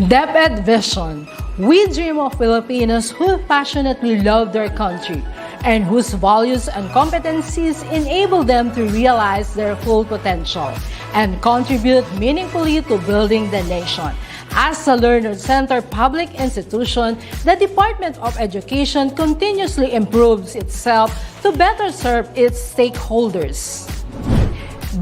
DepEd Vision. We dream of Filipinos who passionately love their country and whose values and competencies enable them to realize their full potential and contribute meaningfully to building the nation. As a learner-centered public institution, the Department of Education continuously improves itself to better serve its stakeholders.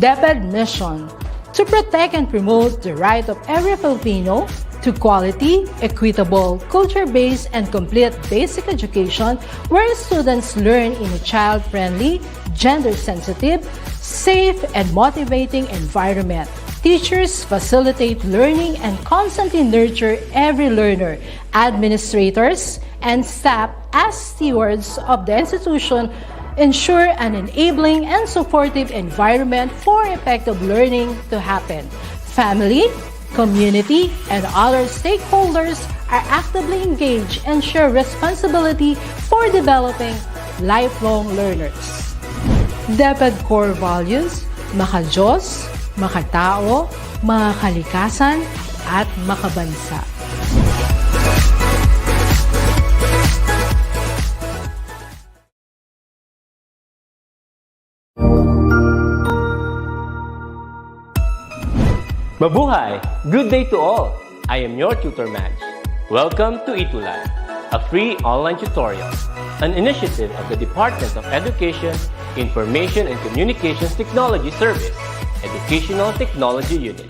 DepEd mission: to protect and promote the right of every Filipino to quality, equitable, culture-based, and complete basic education where students learn in a child-friendly, gender-sensitive, safe, and motivating environment. Teachers facilitate learning and constantly nurture every learner. Administrators and staff, as stewards of the institution, ensure an enabling and supportive environment for effective learning to happen. Family, community, and other stakeholders are actively engaged and share responsibility for developing lifelong learners. DepEd core values: maka-Diyos, makatao, makakalikasan, at makabansa. Mabuhay! Good day to all! I am your tutor Madge. Welcome to ETUlay, a free online tutorial, an initiative of the Department of Education, Information and Communications Technology Service, Educational Technology Unit,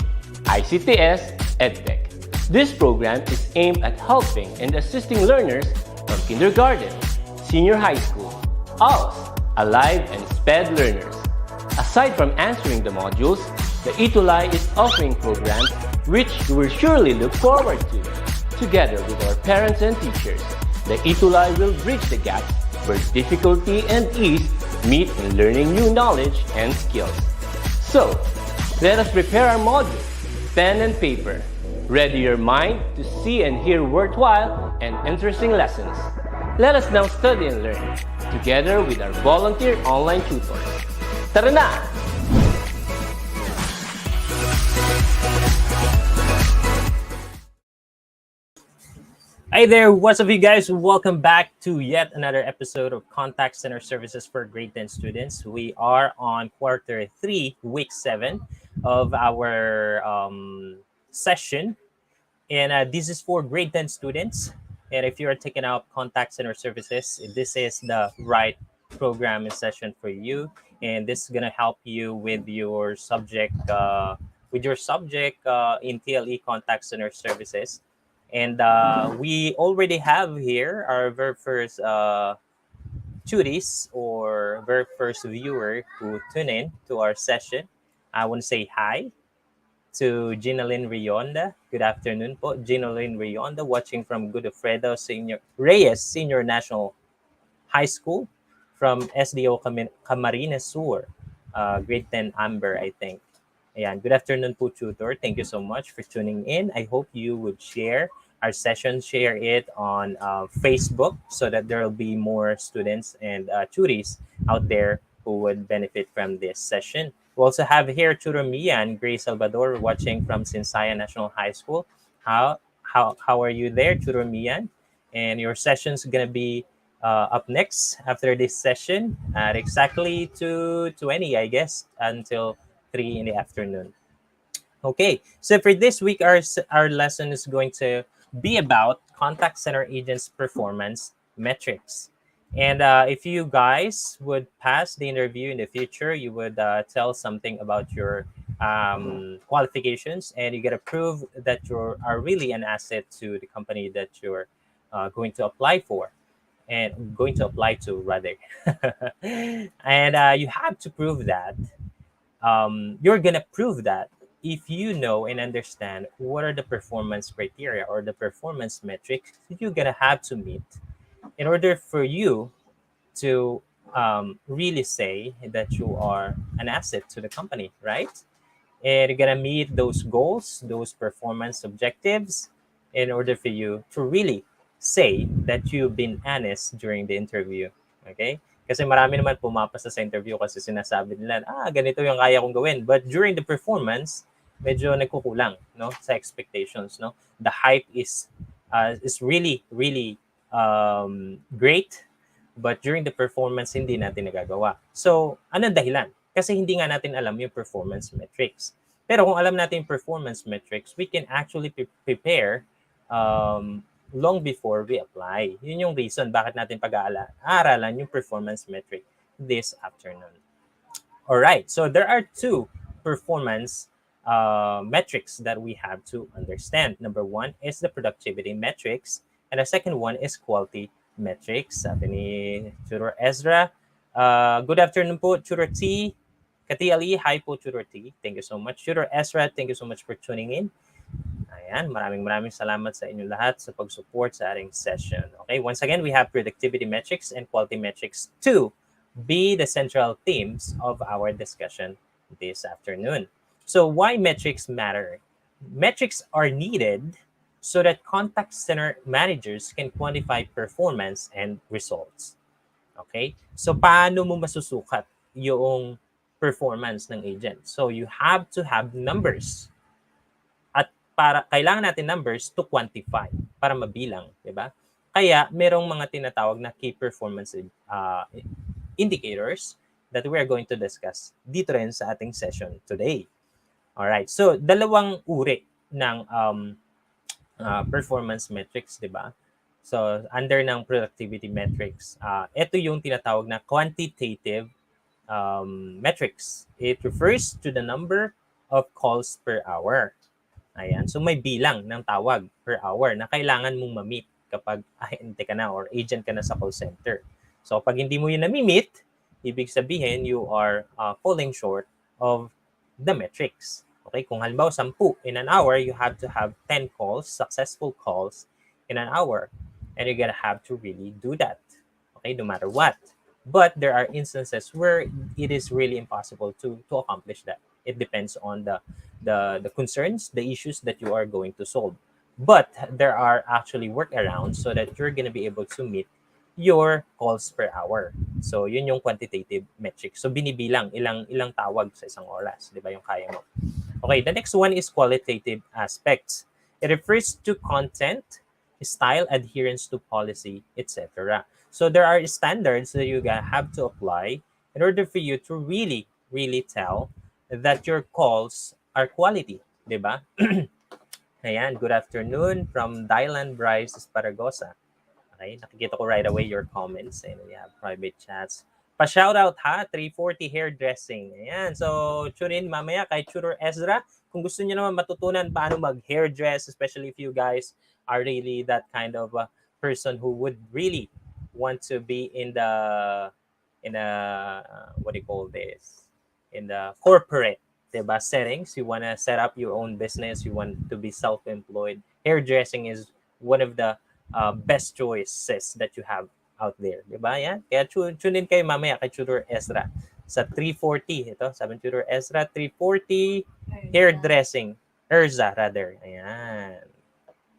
ICTS EdTech. This program is aimed at helping and assisting learners from kindergarten, senior high school, ALS, Alive, and SPED learners. Aside from answering the modules, the ETUlay is offering programs which you will surely look forward to. Together with our parents and teachers, the ETUlay will bridge the gaps where difficulty and ease meet in learning new knowledge and skills. So, let us prepare our modules, pen and paper. Ready your mind to see and hear worthwhile and interesting lessons. Let us now study and learn, together with our volunteer online tutors. Tara na! Hi there, what's up you guys? Welcome back to yet another episode of Contact Center Services for Grade 10 students. We are on quarter 3, week 7 of our session. And this is for grade 10 students. And if you're taking out Contact Center Services, this is the right program and session for you. And this is going to help you with your subject, in TLE Contact Center Services. And we already have here our very first tutees or very first viewer who tune in to our session. I want to say hi to Ginalyn Rionda. Good afternoon po. Ginalyn Rionda watching from Godofredo Reyes Senior National High School from SDO Camarines Sur, grade 10 Amber, I think. Ayan. Good afternoon po, tutor. Thank you so much for tuning in. I hope you would share our session, share it on Facebook so that there will be more students and tutees out there who would benefit from this session. We also have here Tutor Mia and Grace Salvador watching from Sinsaya National High School. How are you there, Tutor Mia? And your session's going to be up next after this session at exactly 2:20, I guess, until 3 in the afternoon. Okay, so for this week, our lesson is going to be about contact center agents' performance metrics. And if you guys would pass the interview in the future, you would tell something about your qualifications, and you get to prove that you are really an asset to the company that you're going to apply for. And going to apply to, rather. And you have to prove that. You're going to prove that if you know and understand what are the performance criteria or the performance metrics you're going to have to meet in order for you to really say that you are an asset to the company, right? And you're going to meet those goals, those performance objectives in order for you to really say that you've been honest during the interview, okay? Kasi marami naman pumapasa sa interview kasi sinasabi nila, ganito yung kaya kong gawin. But during the performance, medyo nagkukulang, no, sa expectations, no. The hype is really great, but during the performance hindi natin nagagawa. So, anong dahilan? Kasi hindi nga natin alam yung performance metrics. Pero kung alam natin yung performance metrics, we can actually prepare long before we apply. Yun yung reason bakit natin pag-aaralan yung performance metric this afternoon. All right, so there are two performance metrics that we have to understand. Number one is the productivity metrics, and the second one is quality metrics. Sabi ni Tutor Ezra. Good afternoon po, Tutor T. Kati Ali, hi po, Tutor T. Thank you so much. Tutor Ezra, thank you so much for tuning in. Ayan, maraming salamat sa inyo lahat sa pag-support sa ating session. Okay, once again, we have productivity metrics and quality metrics to be the central themes of our discussion this afternoon. So why metrics matter? Metrics are needed so that contact center managers can quantify performance and results. Okay? So paano mo masusukat yung performance ng agent? So you have to have numbers. At kailangan natin numbers to quantify, para mabilang, di ba? Kaya merong mga tinatawag na key performance indicators that we are going to discuss dito rin sa ating session today. All right. So, dalawang uri ng performance metrics, di ba? So, under ng productivity metrics, ito yung tinatawag na quantitative metrics. It refers to the number of calls per hour. Ayan. So, may bilang ng tawag per hour na kailangan mong ma-meet kapag ahente ka na or agent ka na sa call center. So, pag hindi mo yun na-meet, ibig sabihin you are falling short of the metrics. Okay? Kung halimbawa 10 in an hour, you have to have 10 calls, successful calls in an hour. And you're gonna have to really do that. Okay? No matter what. But there are instances where it is really impossible to accomplish that. It depends on the concerns, the issues that you are going to solve. But there are actually workarounds so that you're gonna be able to meet your calls per hour. So, yun yung quantitative metric. So, binibilang ilang tawag sa isang oras. Di ba yung kaya mo? Okay, the next one is qualitative aspects. It refers to content, style, adherence to policy, etc. So, there are standards that you have to apply in order for you to really tell that your calls are quality. Di ba? Ayan, good afternoon from Dylan Bryce Esparagosa. Okay, nakikita ko right away your comments and we have private chats. Pa-shoutout ha, 340 hairdressing. Ayan, so tune in mamaya kay Tutor Ezra. Kung gusto niyo naman matutunan paano mag-hairdress, especially if you guys are really that kind of person who would really want to be in the what do you call this? In the corporate, diba, settings. You want to set up your own business. You want to be self-employed. Hairdressing is one of the best choices that you have out there. Diba? Yan. Kaya tune in kayo mamaya kay Tutor Ezra sa 340. Ito, sabi Tutor Ezra, 340 hairdressing. Erza, rather. Ayan.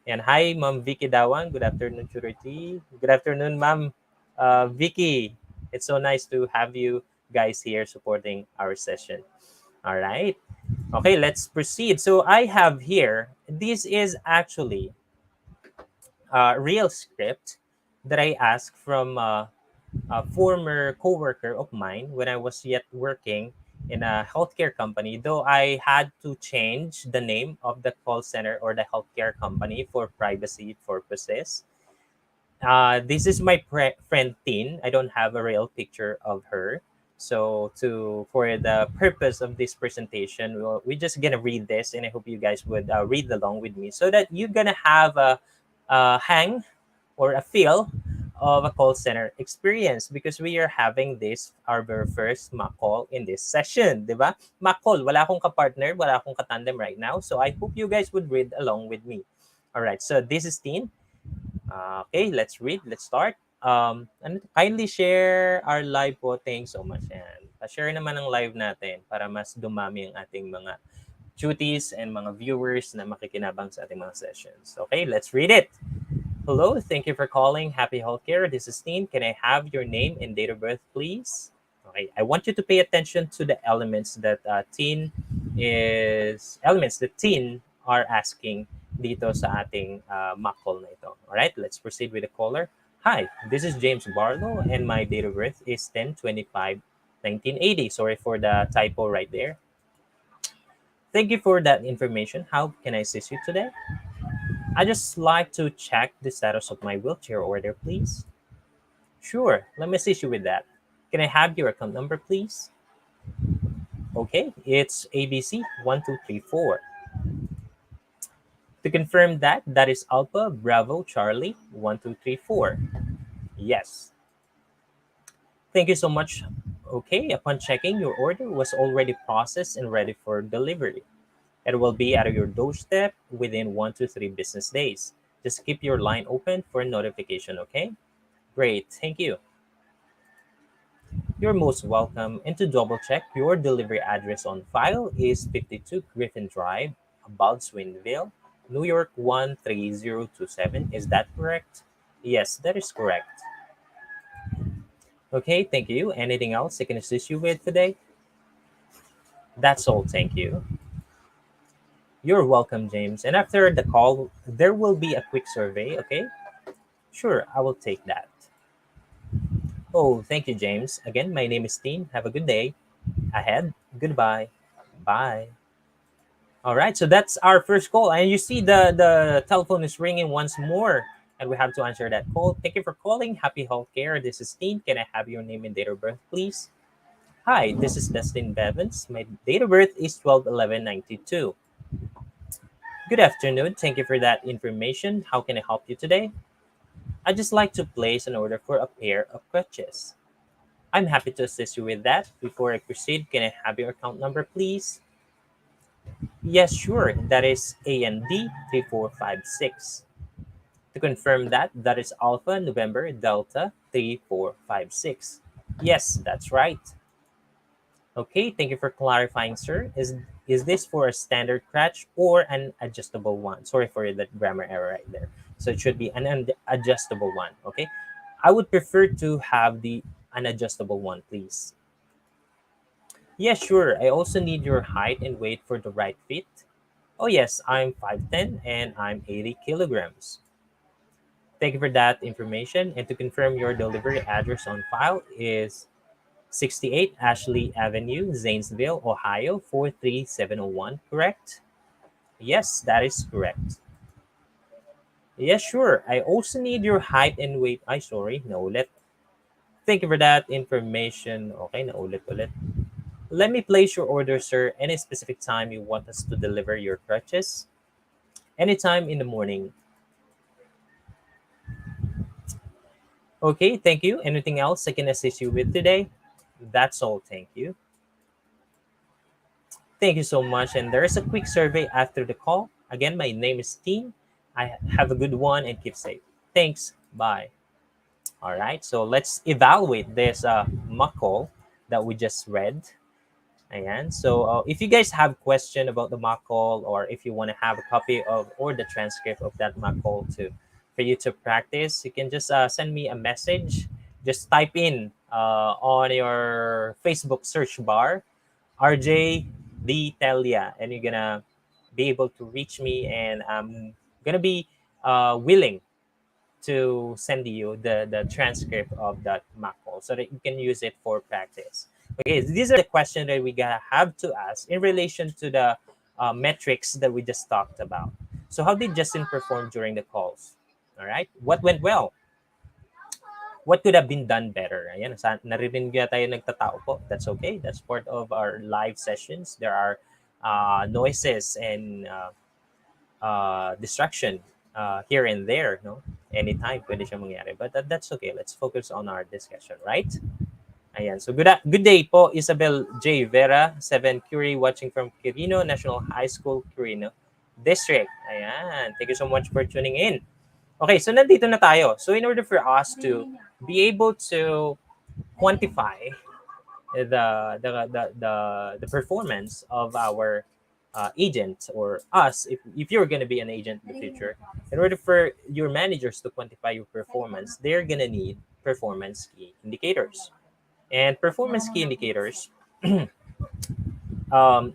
Yan. Hi, Ma'am Vicky Dawang. Good afternoon, Tutor T. Good afternoon, Ma'am Vicky. It's so nice to have you guys here supporting our session. All right. Okay, let's proceed. So I have here, this is actually real script that I asked from a former coworker of mine when I was yet working in a healthcare company, though I had to change the name of the call center or the healthcare company for privacy purposes. This is my friend Tin. I don't have a real picture of her. So for the purpose of this presentation, we're just gonna read this, and I hope you guys would read along with me so that you're gonna have a hang or a feel of a call center experience, because we are having this our very first mock call in this session, di ba? Mock call, wala akong ka-partner, wala akong ka-tandem right now, so I hope you guys would read along with me. All right, so this is Tin. Okay, let's read. Let's start. And kindly share our live po. Thanks so much. And pa-share naman ang live natin para mas dumami ang ating mga duties and mga viewers na makikinabang sa ating mga sessions. Okay, let's read it. Hello, thank you for calling Happy Healthcare. This is Tin. Can I have your name and date of birth, please? Okay, I want you to pay attention to the elements that Tin is elements that teen are asking dito sa ating mock call na ito. Alright, let's proceed with the caller. Hi, this is James Barlow and my date of birth is 10/25/1980. Sorry for the typo right there. Thank you for that information. How can I assist you today? I just like to check the status of my wheelchair order, please. Sure, let me assist you with that. Can I have your account number, please? Okay, it's ABC1234. To confirm that, that is Alpha Bravo Charlie 1234. Yes. Thank you so much. Okay, upon checking, your order was already processed and ready for delivery. It will be at your doorstep within 1 to 3 business days. Just keep your line open for notification, okay? Great, thank you. You're most welcome. And to double check, your delivery address on file is 52 Griffin Drive, Baldwinville, New York 13027. Is that correct? Yes, that is correct. Okay, thank you. Anything else I can assist you with today? That's all, thank you. You're welcome, James. And after the call, there will be a quick survey, okay? Sure, I will take that. Oh, thank you, James. Again, my name is Dean. Have a good day ahead. Goodbye. Bye. All right, so that's our first call. And you see the telephone is ringing once more, and we have to answer that call. Thank you for calling. Happy Healthcare. This is Dean. Can I have your name and date of birth, please? Hi, this is Dustin Bevins. My date of birth is 12/11/92. Good afternoon. Thank you for that information. How can I help you today? I'd just like to place an order for a pair of crutches. I'm happy to assist you with that. Before I proceed, can I have your account number, please? Yes, sure. That is AND 3456. To confirm that, that is Alpha November Delta 3456. Yes, that's right. Okay, thank you for clarifying, sir. Is this for a standard crutch or an adjustable one? Sorry for that grammar error right there. So it should be an adjustable one. Okay, I would prefer to have the unadjustable one, please. Yeah, sure. I also need your height and weight for the right fit. Oh yes, I'm 5'10 and I'm 80 kilograms. Thank you for that information. And to confirm, your delivery address on file is 68 Ashley Avenue, Zanesville, Ohio 43701, correct? Yes, that is correct. Yes, sure. I also need your height and weight. Ay, sorry, naulit. Thank you for that information. Okay, naulit ulit. Let me place your order, sir. Any specific time you want us to deliver your crutches? Anytime in the morning. Okay, thank you. Anything else I can assist you with today? That's all, thank you. Thank you so much. And there is a quick survey after the call. Again, my name is Teen. I have a good one and keep safe. Thanks. Bye. All right. So let's evaluate this mock call that we just read. Ayan. So if you guys have question about the mock call, or if you want to have a copy of or the transcript of that mock call to for you to practice, you can just send me a message. Just type in on your Facebook search bar RJ D Telia, and you're gonna be able to reach me, and I'm gonna be willing to send you the transcript of that mock call so that you can use it for practice. Okay, these are the questions that we gotta have to ask in relation to the metrics that we just talked about. So how did Justin perform during the calls? All right, what went well? What could have been done better? Ayan, narinig niya tayo nagtatao po. That's okay. That's part of our live sessions. There are noises and distraction here and there, no? Anytime pwede siya mangyari. But that's okay. Let's focus on our discussion, right? Ayan. So good day po, Isabel J. Vera, 7 Curie, watching from Quirino National High School, Quirino District. Ayan. Thank you so much for tuning in. Okay, so nandito na tayo. So in order for us to be able to quantify the performance of our agent or us, if you're going to be an agent in the future, in order for your managers to quantify your performance, they're going to need performance key indicators. And performance key indicators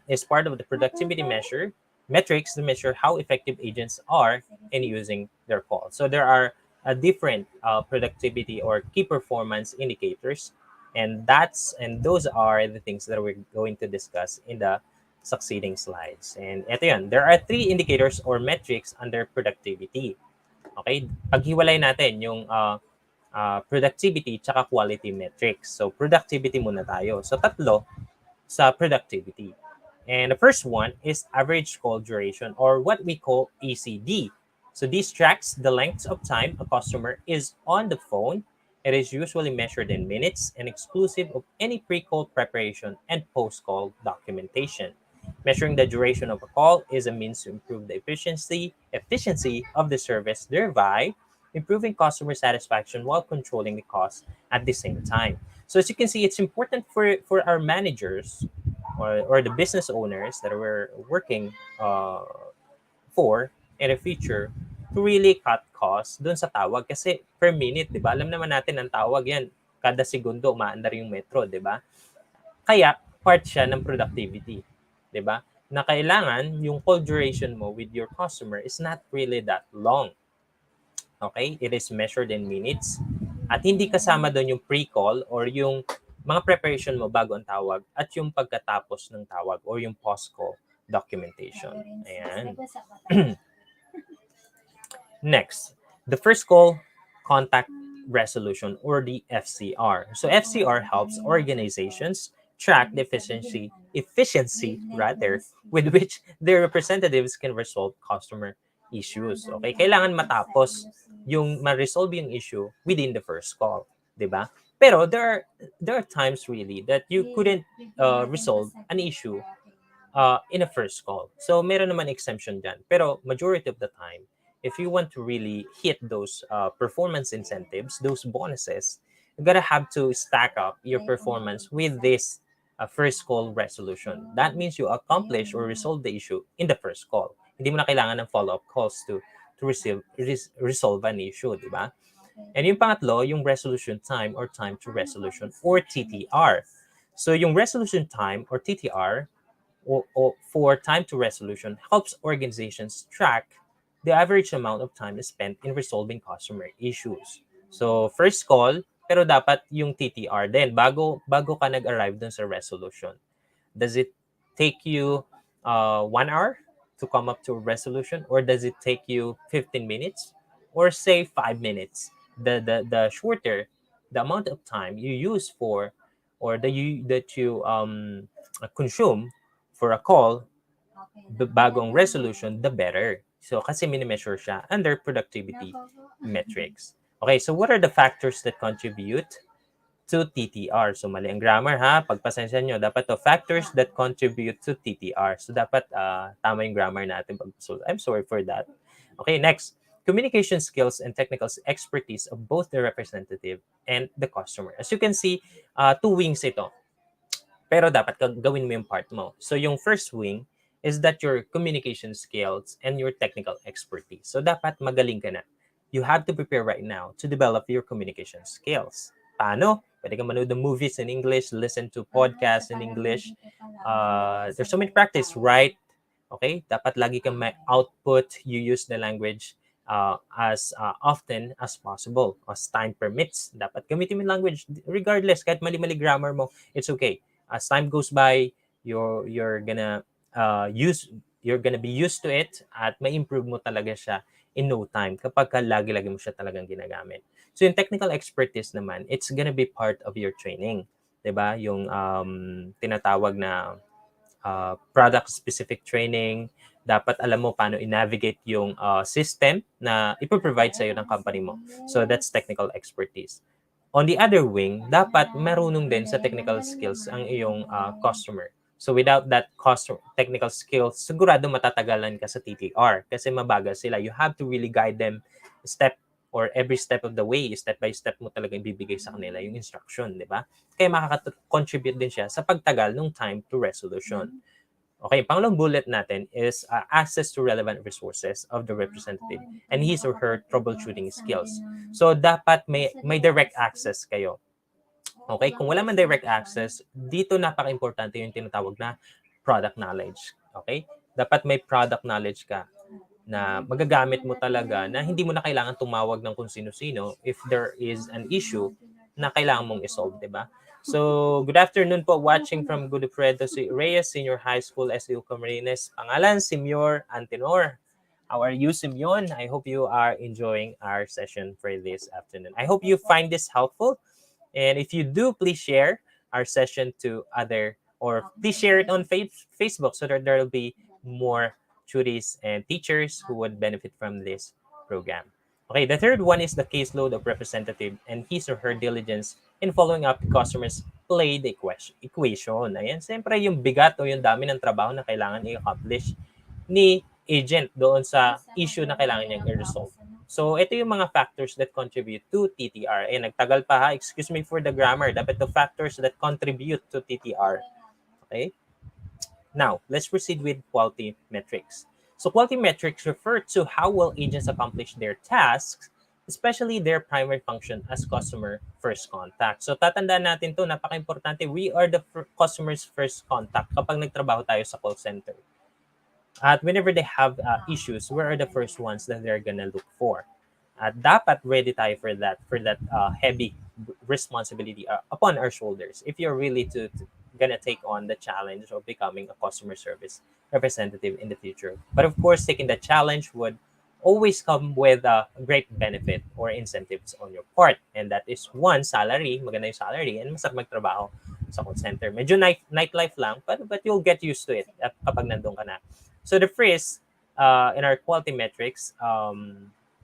is part of the productivity metrics to measure how effective agents are in using their call. So there are different productivity or key performance indicators, and those are the things that we're going to discuss in the succeeding slides. And ito yun, there are three indicators or metrics under productivity. Okay, paghiwalay natin yung productivity tsaka quality metrics. So productivity muna tayo. So tatlo sa productivity. And the first one is average call duration, or what we call ACD. So this tracks the length of time a customer is on the phone. It is usually measured in minutes and exclusive of any pre-call preparation and post-call documentation. Measuring the duration of a call is a means to improve the efficiency of the service, thereby improving customer satisfaction while controlling the cost at the same time. So as you can see, it's important for our managers or the business owners that we're working for in the future to really cut costs dun sa tawag. Kasi per minute, di ba? Alam naman natin ang tawag yan. Kada segundo, umaandar yung metro, di ba? Kaya, part siya ng productivity. Di ba? Na kailangan yung call duration mo with your customer is not really that long. Okay? It is measured in minutes. At hindi kasama doon yung pre-call or yung mga preparation mo bago ang tawag at yung pagkatapos ng tawag or yung post-call documentation. Ayan. Next, the first call contact resolution, or the FCR. So FCR helps organizations track the efficiency rather with which their representatives can resolve customer issues. Okay, kailangan matapos yung ma-resolve yung issue within the first call, 'di ba? Pero there are times really that you couldn't resolve an issue in a first call. So meron naman exemption dyan. Pero majority of the time, if you want to really hit those performance incentives, those bonuses, you gotta have to stack up your performance with this first call resolution. That means you accomplish or resolve the issue in the first call. Hindi mo na kailangan ng follow-up calls to resolve an issue, di ba? And yung pangatlo, yung resolution time or time to resolution, or TTR. So yung resolution time or TTR or for time to resolution helps organizations track the average amount of time spent in resolving customer issues. So first call, pero dapat yung TTR din bago ka nag-arrive dun sa resolution. Does it take you 1 hour to come up to a resolution, or does it take you 15 minutes, or say 5 minutes? The shorter the amount of time you use for, or that you consume for a call bagong resolution, the better. So kasi minimeasure siya under productivity metrics. Okay, so what are the factors that contribute to TTR? So mali ang grammar ha, pagpasensya nyo. Dapat to factors that contribute to TTR. So dapat tama yung grammar natin. So I'm sorry for that. Okay, next. Communication skills and technical expertise of both the representative and the customer. As you can see, two wings ito. Pero dapat gawin mo yung part mo. So yung first wing is that your communication skills and your technical expertise. So dapat magaling ka na. You have to prepare right now to develop your communication skills. Paano? Pwede ka manood ng movies in English, listen to podcasts in English. There's so many practice, right? Okay? Dapat lagi kang may output. You use the language as often as possible, as time permits. Dapat gamitin mo yung language regardless, kahit mali-mali grammar mo, it's okay. As time goes by, you're gonna be used to it at may improve mo talaga siya in no time kapag lagi-lagi mo siya talagang ginagamit. So yung technical expertise naman, it's gonna be part of your training. 'Di ba? Yung tinatawag na product-specific training, dapat alam mo paano i-navigate yung system na ipoprovide sa'yo ng company mo. So that's technical expertise. On the other wing, dapat marunong din sa technical skills ang iyong customer. So without that technical skills, sigurado matatagalan ka sa TTR kasi mabagal sila. You have to really guide them every step of the way, step by step mo talaga ibibigay sa kanila yung instruction, di ba? Kaya makaka-contribute din siya sa pagtagal ng time to resolution. Okay, pangalawang bullet natin is access to relevant resources of the representative and his or her troubleshooting skills. So dapat may direct access kayo. Okay, kung wala man direct access, dito napaka-importante yung tinatawag na product knowledge. Okay? Dapat may product knowledge ka na magagamit mo talaga na hindi mo na kailangan tumawag ng kung sino-sino if there is an issue na kailangan mong isolve, di ba? So, good afternoon po, watching from Godofredo Reyes Senior High School, SU Camarines. Pangalan, Simyor Antenor. How are you, Simeon? I hope you are enjoying our session for this afternoon. I hope you find this helpful. And if you do, please share our session to other, or please share it on Facebook so that there will be more tutors and teachers who would benefit from this program. Okay, the third one is the caseload of representative and his or her diligence in following up customers played equation. Ayan, siyempre yung bigat o yung dami ng trabaho na kailangan i-accomplish ni agent doon sa issue na kailangan niyang i-resolve. So, ito yung mga factors that contribute to TTR. Eh, nagtagal pa ha. Excuse me for the grammar. Dapat the factors that contribute to TTR. Okay? Now, let's proceed with quality metrics. So, quality metrics refer to how well agents accomplish their tasks, especially their primary function as customer first contact. So, tatandaan natin to, napaka-importante. We are the customer's first contact kapag nagtrabaho tayo sa call center. At whenever they have issues, we are the first ones that they're gonna look for. At dapat ready tayo for that heavy responsibility upon our shoulders if you're really to gonna take on the challenge of becoming a customer service representative in the future. But of course, taking the challenge would always come with a great benefit or incentives on your part. And that is one, salary, maganda yung salary, and masarap magtrabaho sa call center. Medyo nightlife lang, but you'll get used to it kapag nandun ka na. So the first in our quality metrics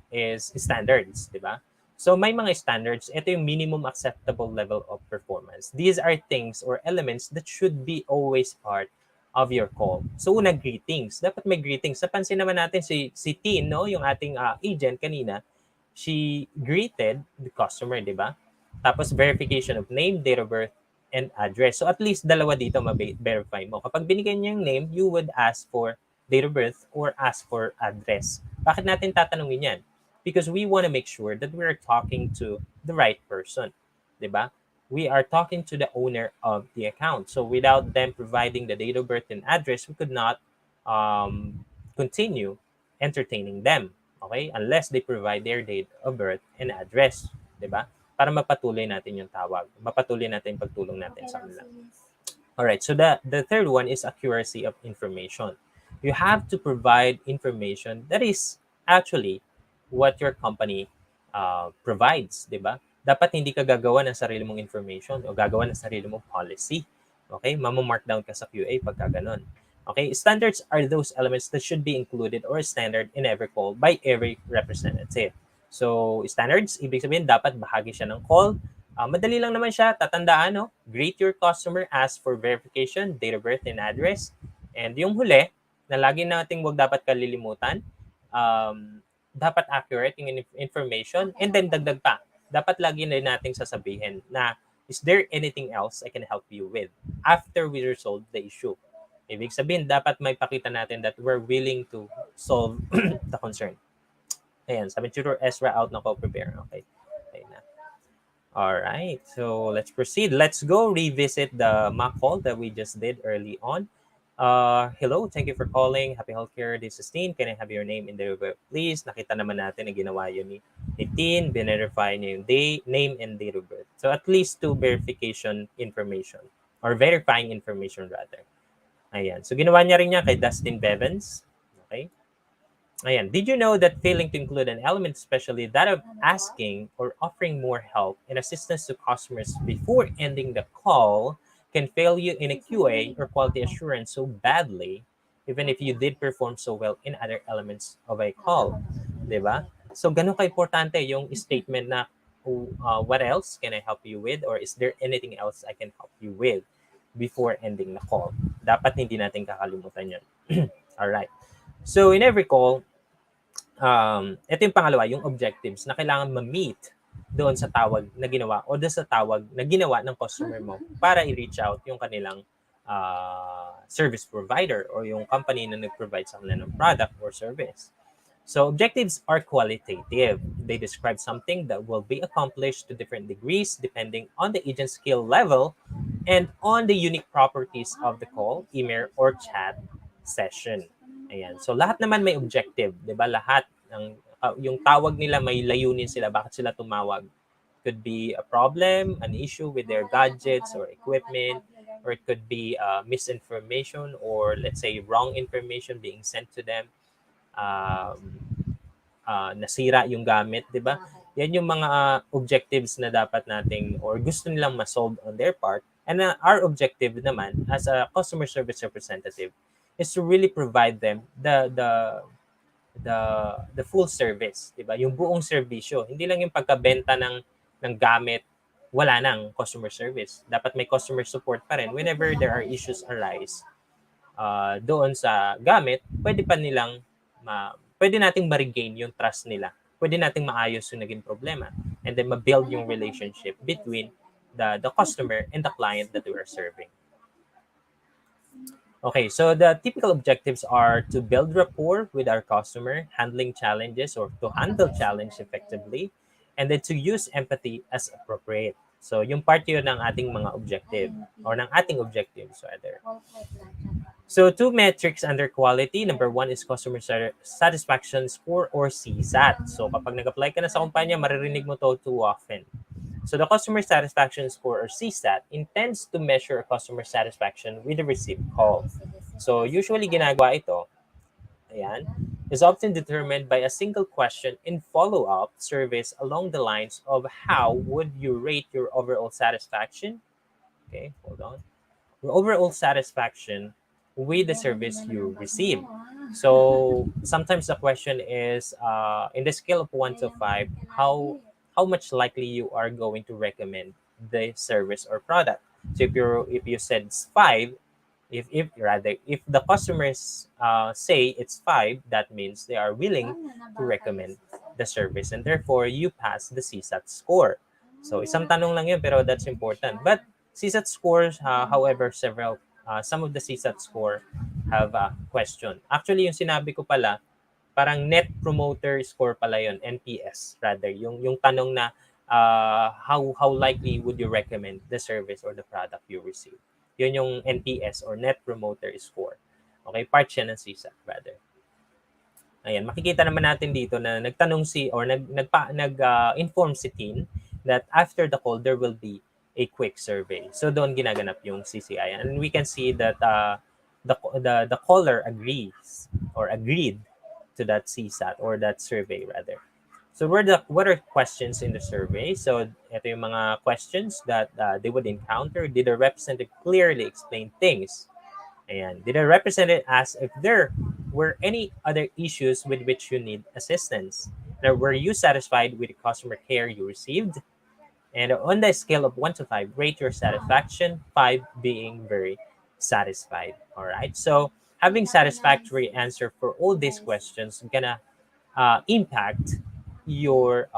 is standards, di ba? So may mga standards, ito yung minimum acceptable level of performance. These are things or elements that should be always part of your call. So una, greetings. Dapat may greetings. Napansin naman natin si Tin, no, yung ating agent kanina, she greeted the customer, di ba? Tapos verification of name, date of birth, and address. So at least dalawa dito ma-verify mo. Kapag binigyan niya yung name, you would ask for date of birth or ask for address. Bakit natin tatanungin yan? Because we want to make sure that we're talking to the right person. Diba? We are talking to the owner of the account. So without them providing the date of birth and address, we could not continue entertaining them. Okay? Unless they provide their date of birth and address. Diba? Para mapatuloy natin yung tawag. Mapatuloy natin yung pagtulong natin sa kanila. Alright, so the third one is accuracy of information. You have to provide information that is actually what your company provides, di ba? Dapat hindi ka gagawa ng sarili mong information o gagawa ng sarili mong policy. Okay? Mamo-markdown ka sa QA pagka ganun. Okay? Standards are those elements that should be included or standard in every call by every representative. So, standards, ibig sabihin, dapat bahagi siya ng call. Madali lang naman siya, tatandaan, no? Greet your customer, ask for verification, date of birth, and address. And yung huli, na lagi nating wag dapat kalilimutan, dapat accurate yung information, and then dagdag pa. Dapat lagi na nating sasabihin na, is there anything else I can help you with after we resolve the issue? Ibig sabihin, dapat may pakita natin that we're willing to solve the concern. Ayan, sabi tutor Ezra out na ko prepare. Okay. Okay na. Alright, so let's proceed. Let's go revisit the mock call that we just did early on. Hello, thank you for calling. Happy Healthcare. This is Tin. Can I have your name in the web, please? Nakita naman natin na ginawa yun ni Tin. Verify niya yung name and date of birth. So at least two verification information or verifying information rather. Ayan. So ginawa niya rin niya kay Dustin Bevans. Okay. Ayan. Did you know that failing to include an element, especially that of asking or offering more help and assistance to customers before ending the call, can fail you in a QA or quality assurance so badly, even if you did perform so well in other elements of a call. Diba? So, ganun ka-importante yung statement na, what else can I help you with? Or is there anything else I can help you with before ending the call? Dapat hindi natin kakalimutan yun. Alright. So, in every call, ito yung pangalawa, yung objectives na kailangan ma-meet doon sa tawag na ginawa o doon sa tawag na ginawa ng customer mo para i-reach out yung kanilang service provider or yung company na nag-provide sa kanila ng product or service. So objectives are qualitative. They describe something that will be accomplished to different degrees depending on the agent's skill level and on the unique properties of the call, email, or chat session. Ayan. So lahat naman may objective, 'di ba? Lahat ng yung tawag nila may layunin sila bakit sila tumawag. Could be a problem, an issue with their gadgets or equipment, or it could be misinformation or let's say wrong information being sent to them. Um, nasira yung gamit, 'di ba? Yan yung mga objectives na dapat nating or gusto nilang ma-solve on their part. And our objective naman as a customer service representative is to really provide them the the full service, 'di ba? Yung buong serbisyo. Hindi lang yung pagkabenta ng gamit, wala nang customer service. Dapat may customer support pa rin whenever there are issues arise doon sa gamit, pwede nating ma-regain yung trust nila. Pwede nating maayos yung naging problema and then ma-build yung relationship between the customer and the client that we are serving. Okay, so the typical objectives are to build rapport with our customer, handling challenges or to handle challenge effectively, and then to use empathy as appropriate. So yung part yun ng ating mga objective or ng ating objectives rather. So two metrics under quality. Number one is customer satisfaction score or CSAT. So kapag nag-apply ka na sa kumpanya, maririnig mo to too often. So the customer satisfaction score or CSAT intends to measure customer satisfaction with the received call. So usually ginagawa ito, ayan, is often determined by a single question in follow-up surveys along the lines of how would you rate your overall satisfaction? Okay, hold on. Your overall satisfaction with the service you receive. So sometimes the question is, in the scale of 1 to 5, how much likely you are going to recommend the service or product. So if you said it's 5, if the customers say it's 5, that means they are willing to recommend the service and therefore you pass the CSAT score. So isang tanong lang yun pero that's important. But CSAT scores, however, some of the CSAT score have a question. Actually, yung sinabi ko pala, parang net promoter score pala yun, NPS rather. Yung tanong na how likely would you recommend the service or the product you receive. Yun yung NPS or net promoter score. Okay, part siya ng CSAT rather. Ayan, makikita naman natin dito na nagtanong nag-inform si Tin that after the call there will be a quick survey. So doon ginaganap yung CCI and we can see that the caller agrees or agreed to that CSAT or that survey rather. So what are questions in the survey? So ito yung mga questions that they would encounter. Did the representative clearly explain things? And did the representative ask if there were any other issues with which you need assistance? Now, were you satisfied with the customer care you received? And on the scale of 1 to 5, rate your satisfaction, 5 being very satisfied. All right. So having satisfactory answer for all these questions gonna impact your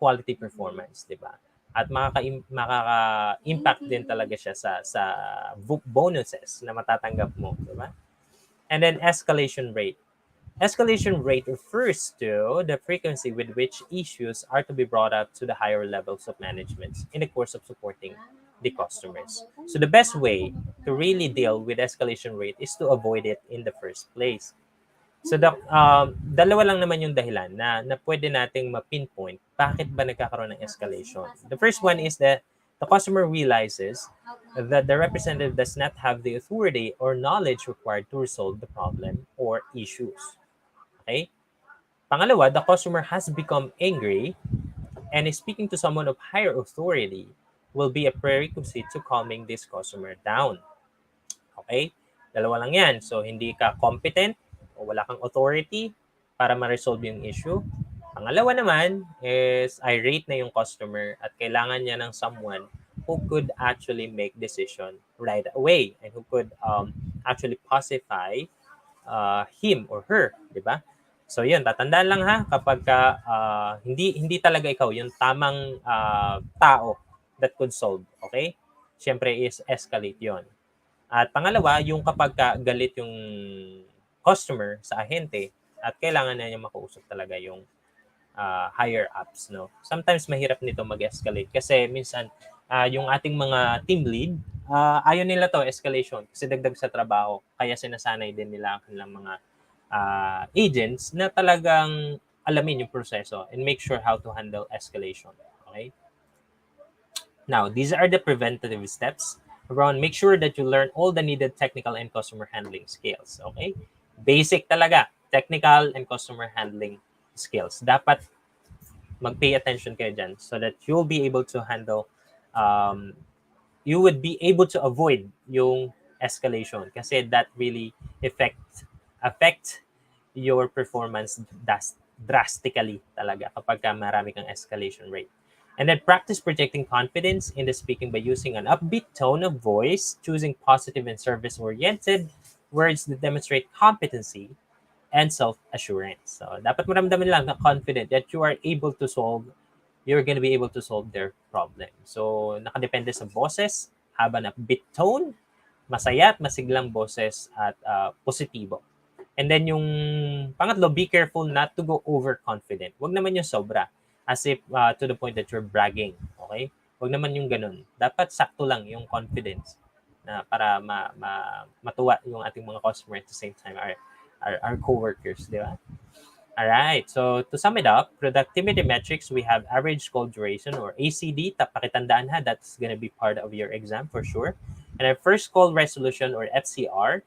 quality performance, di ba? At makaka-impact din talaga siya sa bonuses na matatanggap mo, di ba? And then escalation rate. Escalation rate refers to the frequency with which issues are to be brought up to the higher levels of management in the course of supporting the customers. So the best way to really deal with escalation rate is to avoid it in the first place. So dalawa lang naman yung dahilan na pwede nating ma-pinpoint bakit ba nagkakaroon ng escalation. The first one is that the customer realizes that the representative does not have the authority or knowledge required to resolve the problem or issues. Okay? Pangalawa, the customer has become angry and is speaking to someone of higher authority will be a prerequisite to calming this customer down. Okay? Dalawa lang yan. So, hindi ka competent o wala kang authority para ma-resolve yung issue. Pangalawa naman is irate na yung customer at kailangan niya ng someone who could actually make decision right away and who could actually pacify him or her, di ba? So yun, tatandaan lang ha kapag hindi talaga ikaw yung tamang tao that could solve, okay? Siyempre is escalate yon. At pangalawa, yung kapag galit yung customer sa ahente at kailangan na niya makausap talaga yung higher ups, no? Sometimes mahirap nito mag-escalate kasi minsan yung ating mga team lead, ayaw nila to escalation kasi dagdag sa trabaho. Kaya sinasanay din nila ang kanilang mga agents na talagang alamin yung proseso and make sure how to handle escalation. Okay? Now, these are the preventative steps around make sure that you learn all the needed technical and customer handling skills. Okay? Basic talaga, technical and customer handling skills. Dapat mag-pay attention kayo dyan so that you'll be able to handle, you would be able to avoid yung escalation kasi that really affect your performance drastically talaga kapag marami kang escalation rate. And then practice projecting confidence in the speaking by using an upbeat tone of voice, choosing positive and service-oriented words that demonstrate competency and self-assurance. So, dapat maramdaman lang na confident that you're going to be able to solve their problem. So, nakadepende sa boses, haba na upbeat tone, masaya at masiglang boses at positibo. And then yung pangatlo, be careful not to go overconfident. Huwag naman yung sobra. As if to the point that you're bragging. Okay? Huwag naman yung ganun. Dapat sakto lang yung confidence na para matuwa yung ating mga customer at the same time our co-workers, di ba? All right. So to sum it up, productivity metrics, we have average call duration or ACD. Pakitandaan ha, that's going to be part of your exam for sure. And our first call resolution or FCR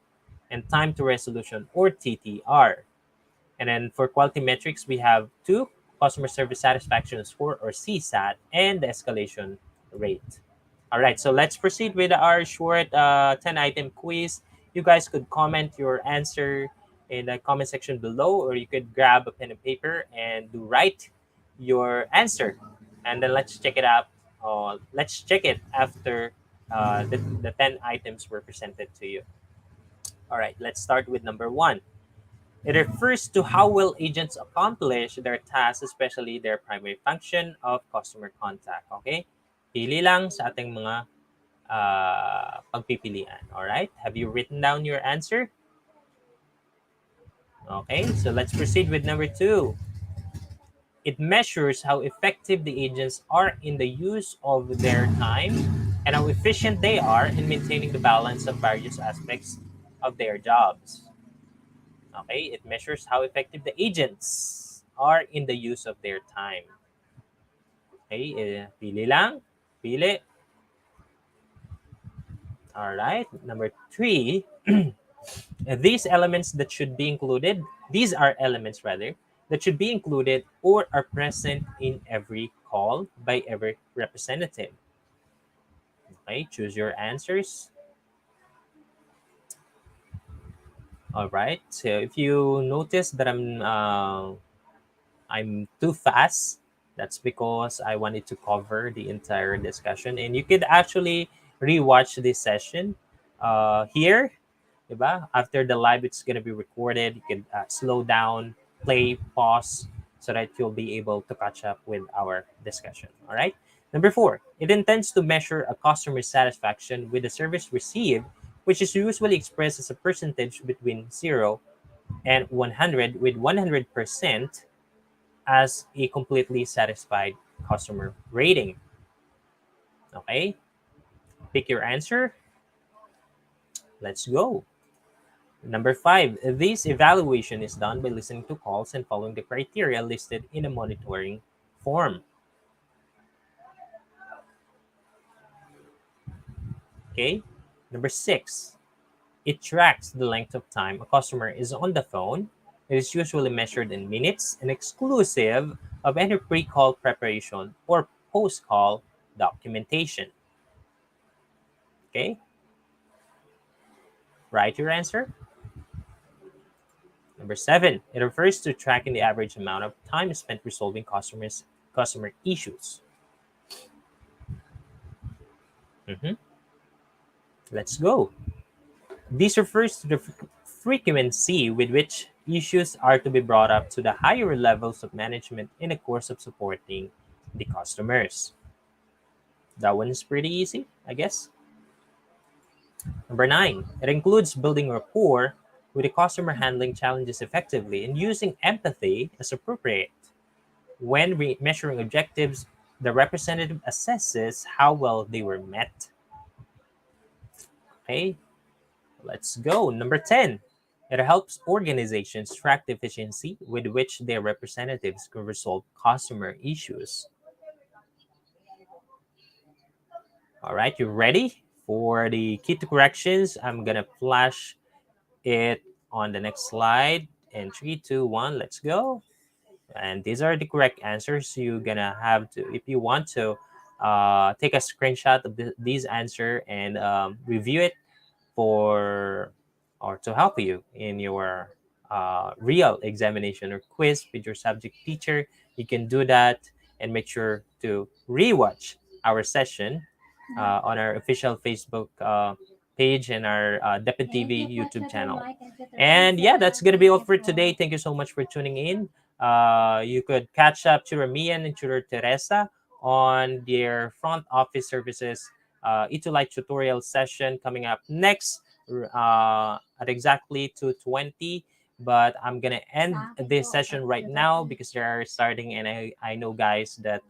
and time to resolution or TTR. And then for quality metrics, we have 2, customer service satisfaction score or CSAT, and the escalation rate. All right, so let's proceed with our short 10-item quiz. You guys could comment your answer in the comment section below, or you could grab a pen and paper and write your answer. And then let's check it out. Let's check it after the 10 items were presented to you. All right, let's start with number 1. It refers to how well agents accomplish their tasks, especially their primary function of customer contact. Okay? Pili lang sa ating mga pagpipilian. Alright? Have you written down your answer? Okay, so let's proceed with number 2. It measures how effective the agents are in the use of their time and how efficient they are in maintaining the balance of various aspects of their jobs. Okay, it measures how effective the agents are in the use of their time. Okay, pili lang. Pili. All right, number 3. These are elements that should be included or are present in every call by every representative. Okay, choose your answers. All right, so if you notice that I'm too fast, that's because I wanted to cover the entire discussion. And you could actually rewatch this session here. Diba? After the live, it's going to be recorded. You can slow down, play, pause, so that you'll be able to catch up with our discussion. All right. Number 4, it intends to measure a customer's satisfaction with the service received, which is usually expressed as a percentage between 0 and 100, with 100% as a completely satisfied customer rating. Okay? Pick your answer. Let's go. Number 5, this evaluation is done by listening to calls and following the criteria listed in a monitoring form. Okay? Number 6, it tracks the length of time a customer is on the phone. It is usually measured in minutes and exclusive of any pre-call preparation or post-call documentation. Okay? Write your answer. Number 7, it refers to tracking the average amount of time spent resolving customer issues. Let's go. This refers to the frequency with which issues are to be brought up to the higher levels of management in the course of supporting the customers. That one is pretty easy, I guess. Number 9, it includes building rapport with the customer, handling challenges effectively, and using empathy as appropriate when measuring objectives the representative assesses how well they were met. Okay, let's go. Number 10. It helps organizations track the efficiency with which their representatives can resolve customer issues. All right, you ready for the key to corrections? I'm gonna flash it on the next slide. In 3, 2, 1, let's go. And these are the correct answers. You're gonna have to, if you want to, take a screenshot of these answer and review it for or to help you in your real examination or quiz with your subject teacher. You can do that, and make sure to rewatch our session on our official Facebook page and our DepEd TV YouTube channel. And yeah, that's gonna be all for today. Thank you so much for tuning in. You could catch up to Ramian and Tutor Teresa on their front office services ETUlay tutorial session coming up next at exactly 2:20. But I'm gonna end this session right now because they are starting, and I know, guys, that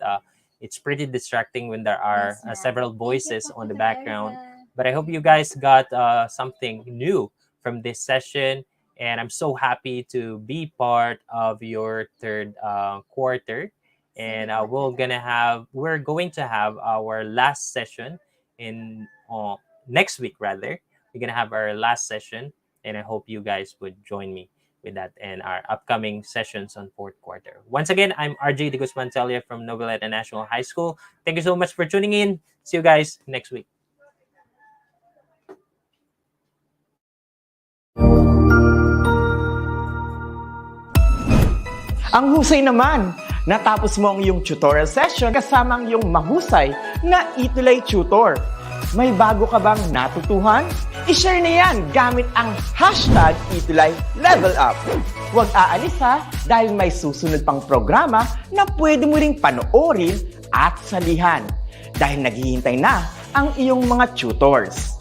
it's pretty distracting when there are several voices on the background. But I hope you guys got something new from this session, and I'm so happy to be part of your third quarter. And we're going to have our last session in next week. Rather, we're gonna have our last session, and I hope you guys would join me with that and our upcoming sessions on fourth quarter. Once again, I'm RJ de Guzman Telia from Noveleta National High School. Thank you so much for tuning in. See you guys next week. Ang husay naman! Natapos mo ang iyong tutorial session kasama ang iyong mahusay na ETUlay tutor. May bago ka bang natutuhan? I-share na yan gamit ang hashtag #ETUlayLevelUp. Huwag aalis ha, dahil may susunod pang programa na pwede mo ring panoorin at salihan. Dahil naghihintay na ang iyong mga tutors.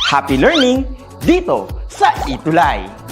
Happy learning dito sa ETUlay!